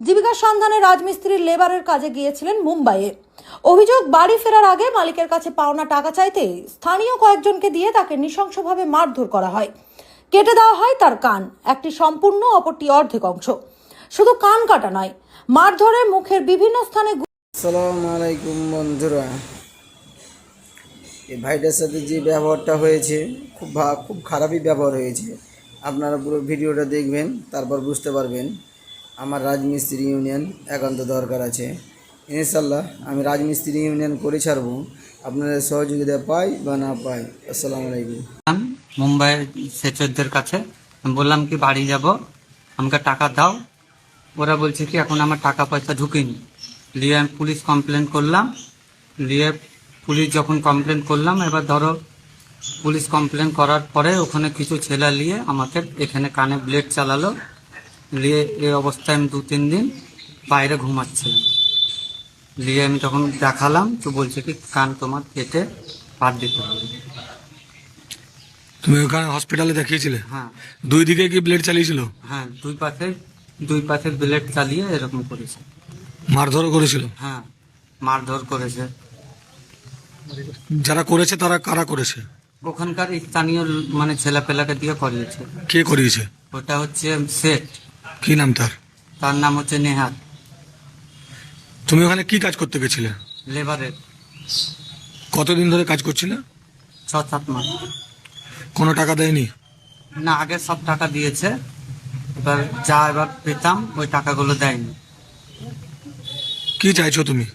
জীবিকার সন্ধানে রাজমিস্ত্রির লেবারের কাজে গিয়েছিলেন মুম্বাইয়ে। অভিযোগ, বাড়ি ফেরার আগে মালিকের কাছে পাওনা টাকা চাইতে স্থানীয় কয়েকজনকে দিয়ে তাকে নৃশংসভাবে মারধর করা হয়। কেটে দেওয়া হয় তার কান, একটি সম্পূর্ণ, অপরটি অর্ধেক অংশ। শুধু কান কাটা নয়, মারধরে মুখের বিভিন্ন স্থানে। আসসালামু আলাইকুম বন্ধুরা, এই ভাইটার সাথে যে ব্যবহারটা হয়েছে খুব খারাপই ব্যবহার হয়েছে। আপনারা পুরো ভিডিওটা দেখবেন, তারপর বুঝতে পারবেন। আমার রাজমিস্ত্রি ইউনিয়ন একান্ত দরকার আছে। ইনশাল্লাহ আমি রাজমিস্ত্রি ইউনিয়ন করে ছাড়বো, আপনাদের সহযোগিতা পাই বা না পাই। আসসালামু আলাইকুম। মুম্বাই সেচরদের কাছে আমি বললাম কি বাড়ি যাব, আমাকে টাকা দাও। ওরা বলছে কি এখন আমার টাকা পয়সা ঢুকেনি। দিয়ে আমি পুলিশ কমপ্লেন করলাম। দিয়ে পুলিশ যখন কমপ্লেন করলাম, এবার ধরো পুলিশ কমপ্লেন করার পরে ওখানে কিছু ছেলে নিয়ে আমাকে এখানে কানে ব্লেড চালালো। নিয়ে এই অবস্থায় আমি 2-3 দিন বাইরে ঘুমাচ্ছিলাম। নিয়ে আমি তখন দেখালাম, তো বলছে কি কান তোমার কেটে বাদ দিতে হবে। তুমি ওখানে হসপিটালে দেখিয়েছিলে? হ্যাঁ দুই দিকে কি ব্লেড চালিয়েছিল? হ্যাঁ, দুই পাশে ব্লেড চালিয়ে এরকম করেছে। মারধরও করেছিল? হ্যাঁ, মারধর করেছে। যারা করেছে তারা কারা করেছে? ওখানকার স্থানীয় মানে ছেলেপেলাকে দিয়ে করিয়েছে। কে করিয়েছে? ওটা হচ্ছে শেখ, কি নাম তার? তার নাম হচ্ছে নেহাত। তুমি ওখানে কি কাজ করতে গেছিলে? লেবারের। কতদিন ধরে কাজ করছিলে? 6-7 মাস। কোনো টাকা দেয়নি? না, আগে সব টাকা দিয়েছে, এবার পেতাম ওই টাকাগুলো দেয়নি। কি চাইছো তুমি?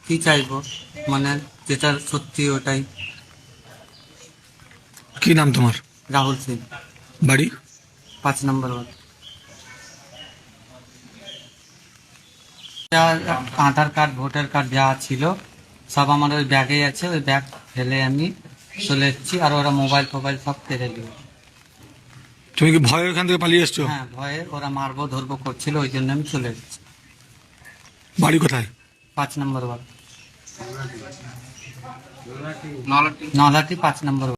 কি চাইবো, মানে যেটা সত্যি ওটাই। কি নাম তোমার? রাহুল সিং, বাড়ি? 5 নম্বর ওয়ার্ড। আধার কার্ড, ভোটার কার্ড যা ছিল সব আমার ওই ব্যাগেই আছে। ওই ব্যাগ ফেলে আমি চলে এসেছি, আর ওরা মোবাইল ফোবাইল সব ফেলে দিল। তুমি কি ভয়ে ওখান থেকে পালিয়ে এসছো? হ্যাঁ, ভয়ে ওরা মারবো ধরবো করছিল, ওই জন্য আমি চলে এসেছি। বাড়ি কোথায়? 5 নম্বর ওয়ার্ড, নলহাটি 5 নম্বর ওয়ার্ড।